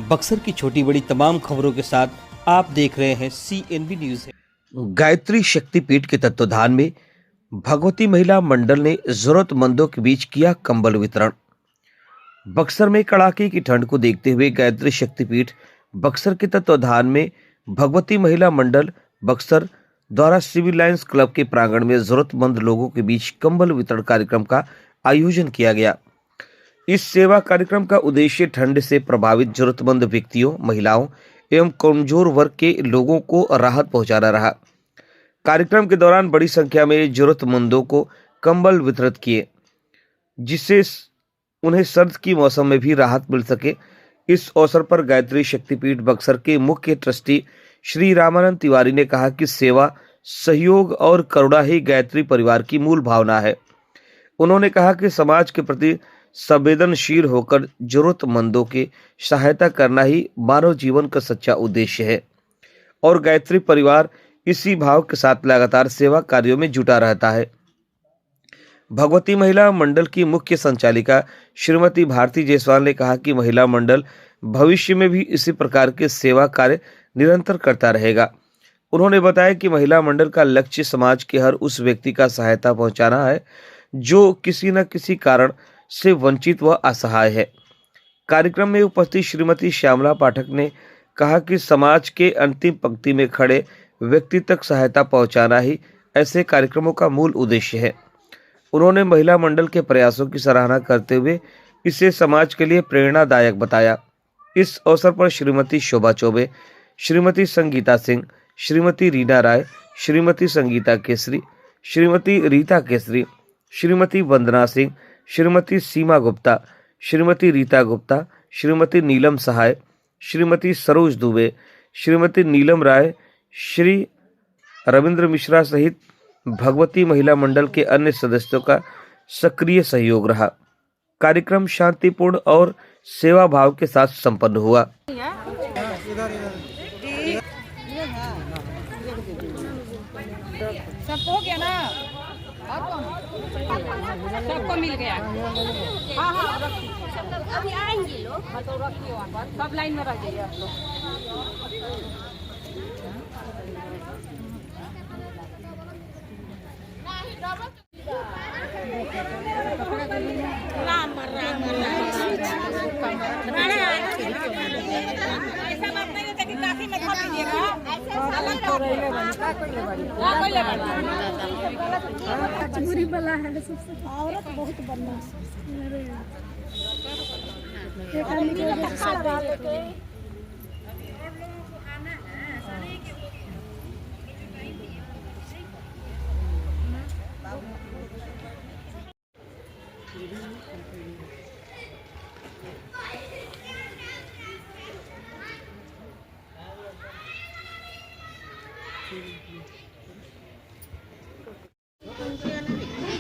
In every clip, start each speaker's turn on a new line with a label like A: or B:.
A: बक्सर की छोटी बड़ी तमाम खबरों के साथ आप देख रहे हैं CNB न्यूज।
B: गायत्री शक्तिपीठ के तत्वाधान में भगवती महिला मंडल ने जरूरतमंदों के बीच किया कंबल वितरण। बक्सर में कड़ाके की ठंड को देखते हुए गायत्री शक्तिपीठ बक्सर के तत्वाधान में भगवती महिला मंडल बक्सर द्वारा सिविल लाइंस क्लब के प्रांगण में जरूरतमंद लोगों के बीच कंबल वितरण कार्यक्रम का आयोजन किया गया। इस सेवा कार्यक्रम का उद्देश्य ठंड से प्रभावित जरूरतमंद व्यक्तियों, महिलाओं एवं कमजोर वर्ग के लोगों को राहत पहुंचाना रहा। कार्यक्रम के दौरान बड़ी संख्या में जरूरतमंदों को कंबल वितरित किए, जिससे उन्हें सर्द की मौसम में भी राहत मिल सके। इस अवसर पर गायत्री शक्तिपीठ बक्सर के मुख्य ट्रस्टी श्री रामानंद तिवारी ने कहा कि सेवा, सहयोग और करुणा ही गायत्री परिवार की मूल भावना है। उन्होंने कहा कि समाज के प्रति संवेदनशील होकर जरूरतमंदों की सहायता करना ही मानव जीवन का सच्चा उद्देश्य है और गायत्री परिवार इसी भाव के साथ लगातार सेवा कार्यों में जुटा रहता है। भगवती महिला मंडल की मुख्य संचालिका श्रीमती भारती जायसवाल ने कहा कि महिला मंडल भविष्य में भी इसी प्रकार के सेवा कार्य निरंतर करता रहेगा। उन्होंने बताया कि महिला मंडल का लक्ष्य समाज के हर उस व्यक्ति का सहायता पहुंचाना है जो किसी न किसी कारण से वंचित व असहाय है। कार्यक्रम में उपस्थित श्रीमती श्यामला पाठक ने कहा कि समाज के अंतिम पंक्ति में खड़े व्यक्ति तक सहायता पहुंचाना ही ऐसे कार्यक्रमों का मूल उद्देश्य है। उन्होंने महिला मंडल के प्रयासों की सराहना करते हुए इसे समाज के लिए प्रेरणादायक बताया। इस अवसर पर श्रीमती शोभा चौबे, श्रीमती संगीता सिंह, श्रीमती रीना राय, श्रीमती संगीता केसरी, श्रीमती रीता केसरी, श्रीमती वंदना सिंह, श्रीमती सीमा गुप्ता, श्रीमती रीता गुप्ता, श्रीमती नीलम सहाय, श्रीमती सरोज दुबे, श्रीमती नीलम राय, श्री रविंद्र मिश्रा सहित भगवती महिला मंडल के अन्य सदस्यों का सक्रिय सहयोग रहा। कार्यक्रम शांतिपूर्ण और सेवा भाव के साथ संपन्न हुआ।
C: सबको गया ना, सबको मिल गया। हाँ हाँ, अभी आएंगे लोग। हाँ तो रखिए वहाँ पर, सब लाइन में रह जाइए आप लोग। ऐसा बात नहीं होता कि काफी में खा लीजिएगा, अलग
D: बुरी बला है सबसे। औरत बहुत बदमाश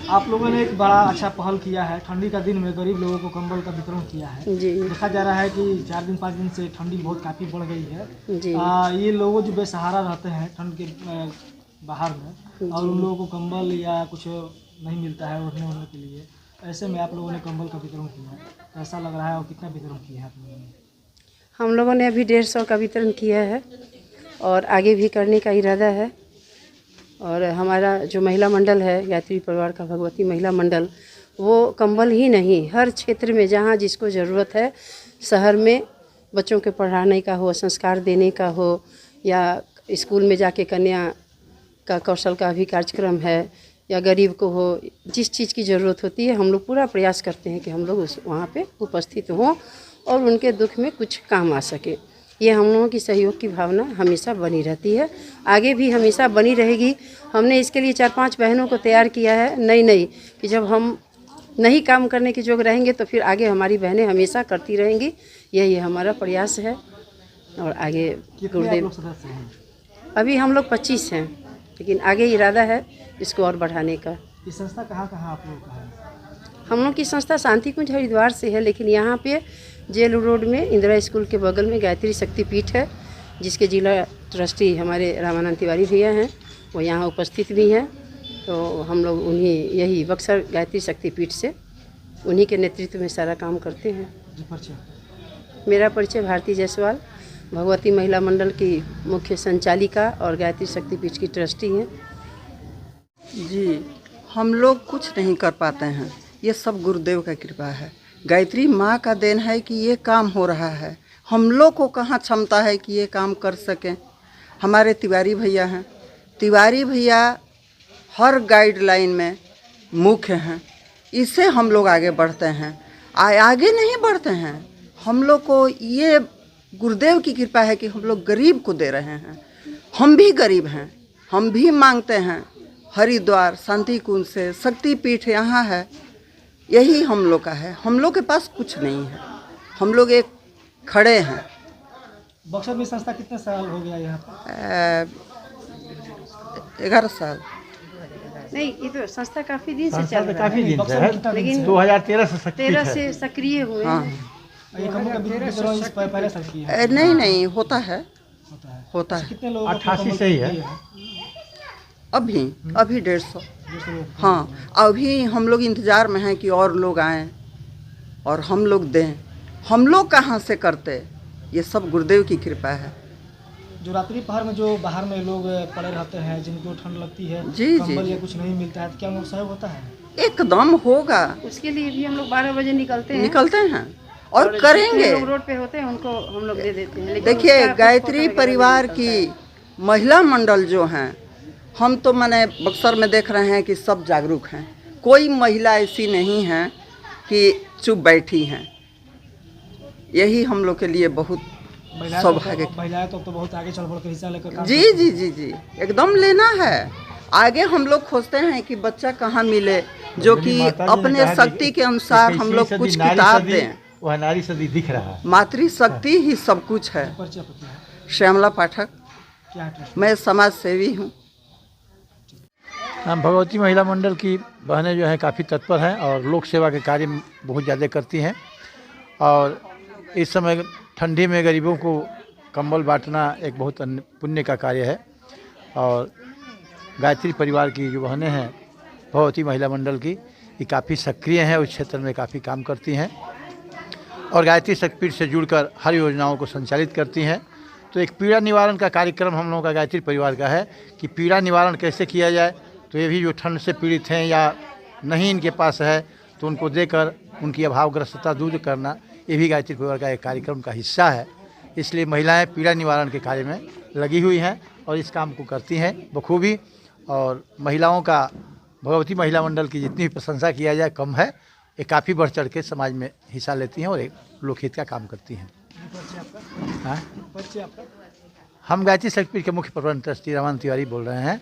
E: आप लोगों ने एक बड़ा अच्छा पहल किया है। ठंडी का दिन में गरीब लोगों को कंबल का वितरण किया है जी। देखा जा रहा है कि 4 दिन 5 दिन से ठंडी बहुत काफ़ी बढ़ गई है जी। ये लोगों जो बेसहारा रहते हैं ठंड के बाहर में और उन लोगों को कंबल या कुछ नहीं मिलता है ओढ़ने के लिए, ऐसे में आप लोगों ने कंबल का वितरण किया है, कैसा लग रहा है और कितना वितरण किया है आप लोगों ने?
F: हम लोगों ने अभी 150 का वितरण किया है और आगे भी करने का इरादा है। और हमारा जो महिला मंडल है गायत्री परिवार का भगवती महिला मंडल, वो कंबल ही नहीं, हर क्षेत्र में जहाँ जिसको ज़रूरत है, शहर में बच्चों के पढ़ाने का हो, संस्कार देने का हो, या स्कूल में जाके कन्या का कौशल का भी कार्यक्रम है, या गरीब को हो, जिस चीज़ की ज़रूरत होती है हम लोग पूरा प्रयास करते हैं कि हम लोग वहाँ पे उपस्थित हों और उनके दुख में कुछ काम आ सके। ये हम लोगों की सहयोग की भावना हमेशा बनी रहती है, आगे भी हमेशा बनी रहेगी। हमने इसके लिए 4-5 बहनों को तैयार किया है, नई कि जब हम नहीं काम करने के जोग रहेंगे तो फिर आगे हमारी बहनें हमेशा करती रहेंगी। यही हमारा प्रयास है। और आगे गुरुदेव, अभी हम लोग 25 हैं, लेकिन आगे इरादा है इसको और बढ़ाने का।
E: ये संस्था कहाँ आप लोगों का है?
F: हम लोग की संस्था शांति कुंज हरिद्वार से है, लेकिन यहाँ पे जेल रोड में इंदिरा स्कूल के बगल में गायत्री शक्तिपीठ है, जिसके जिला ट्रस्टी हमारे रामानंद तिवारी भैया हैं, वो यहाँ उपस्थित भी हैं। तो हम लोग उन्हीं यही बक्सर गायत्री शक्तिपीठ से उन्हीं के नेतृत्व में सारा काम करते हैं।
E: जी, परिचय।
F: मेरा परिचय भारती जायसवाल, भगवती महिला मंडल की मुख्य संचालिका और गायत्री शक्तिपीठ की ट्रस्टी हैं।
G: जी, हम लोग कुछ नहीं कर पाते हैं, ये सब गुरुदेव का कृपा है। गायत्री माँ का देन है कि ये काम हो रहा है। हम लोग को कहाँ क्षमता है कि ये काम कर सकें। हमारे तिवारी भैया हैं, तिवारी भैया हर गाइडलाइन में मुख्य हैं, इससे हम लोग आगे बढ़ते हैं। आगे नहीं बढ़ते हैं, हम लोग को ये गुरुदेव की कृपा है कि हम लोग गरीब को दे रहे हैं। हम भी गरीब हैं, हम भी मांगते हैं। हरिद्वार शांति कुंज से शक्तिपीठ यहाँ है, यही हम लोग का है। हम लोग के पास कुछ नहीं है, हम लोग एक खड़े हैं।
E: बक्सर में संस्था कितने साल हो गया यहाँ पर?
G: 11 साल।
F: नहीं, ये तो संस्था काफ़ी दिन से चल रहा है,
H: काफी दिन से
E: बक्सर में
H: है,
E: कितना दिन
F: लेकिन
E: से?
H: 2013 से सक्रिय
F: 13
H: है।
F: से सक्रिय हुए
G: हाँ,
F: हैं।
E: ये कमल का वितरण इस पहले साल किया है?
G: नहीं होता है,
E: होता है।
G: होता है।
E: कितने लोगों को
H: 88
E: कमल
H: से ही
E: का
H: है।
E: दिया
G: अभी 150।
E: 200 लोग।
G: हाँ, अभी हम लोग इंतज़ार में हैं कि और लोग आएँ और हम लोग दें। हम लोग कहाँ से करते, ये सब गुरुदेव की कृपा है।
E: जो रात्रि पहर में जो बाहर में लोग पड़े रहते हैं, जिनको ठंड लगती है,
G: जी,
E: कंबल
G: जी।
E: या कुछ नहीं मिलता है, तो क्या उनको सहयोग होता है?
G: एकदम होगा,
F: उसके लिए भी हम लोग 12 बजे निकलते हैं
G: निकलते हैं और
F: जितने
G: करेंगे।
F: लोग रोड पे होते हैं उनको हम लोग दे देते हैं। लेकिन
G: देखिए,
F: उसका कुछ
G: गायत्री
F: फोटो वगैरह
G: परिवार
F: नहीं निकलता
G: की महिला मंडल जो हैं, हम तो मैंने बक्सर में देख रहे हैं कि सब जागरूक हैं। कोई महिला ऐसी नहीं है कि चुप बैठी हैं। यही हम लोग के लिए बहुत सौभाग्य।
E: महिलाएं तो बहुत आगे चल बढ़ के हिस्सा लेकर काम
G: जी
E: करती
G: जी जी जी, एकदम लेना है। आगे हम लोग खोजते हैं कि बच्चा कहाँ मिले, जो कि अपने शक्ति के अनुसार हम लोग कुछ किताब दें।
H: वह नारी सदी दिख रहा है।
G: मातृ शक्ति ही सब कुछ है।
E: हैं। परिचय आपका क्या है?
G: श्यामला पाठक,
E: क्या है ट्रस्ट?
G: मैं समाज सेवी हूँ।
H: हम भगवती महिला मंडल की बहनें जो हैं काफ़ी तत्पर हैं और लोक सेवा के कार्य बहुत ज़्यादा करती हैं। और इस समय ठंडी में गरीबों को कंबल बांटना एक बहुत पुण्य का कार्य है। और गायत्री परिवार की जो बहनें हैं भगवती महिला मंडल की, ये काफ़ी सक्रिय हैं, उस क्षेत्र में काफ़ी काम करती हैं और गायत्री शक्तिपीठ से जुड़कर हर योजनाओं को संचालित करती हैं। तो एक पीड़ा निवारण का कार्यक्रम हम लोगों का गायत्री परिवार का है कि पीड़ा निवारण कैसे किया जाए। तो ये भी जो ठंड से पीड़ित हैं या नहीं इनके पास है, तो उनको देकर उनकी अभावग्रस्तता दूर करना, ये भी गायत्री परिवार का एक कार्यक्रम का हिस्सा है। इसलिए महिलाएं पीड़ा निवारण के कार्य में लगी हुई हैं और इस काम को करती हैं बखूबी। और महिलाओं का भगवती महिला मंडल की जितनी भी प्रशंसा किया जाए कम है। ये काफ़ी बढ़ चढ़ के समाज में हिस्सा लेती हैं और एक लोकहित का काम करती हैं। हाँ,
E: परिचय आपका?
H: हम गायत्री शक्तिपीठ के मुख्य प्रबंध ट्रस्टी रमन तिवारी बोल रहे हैं।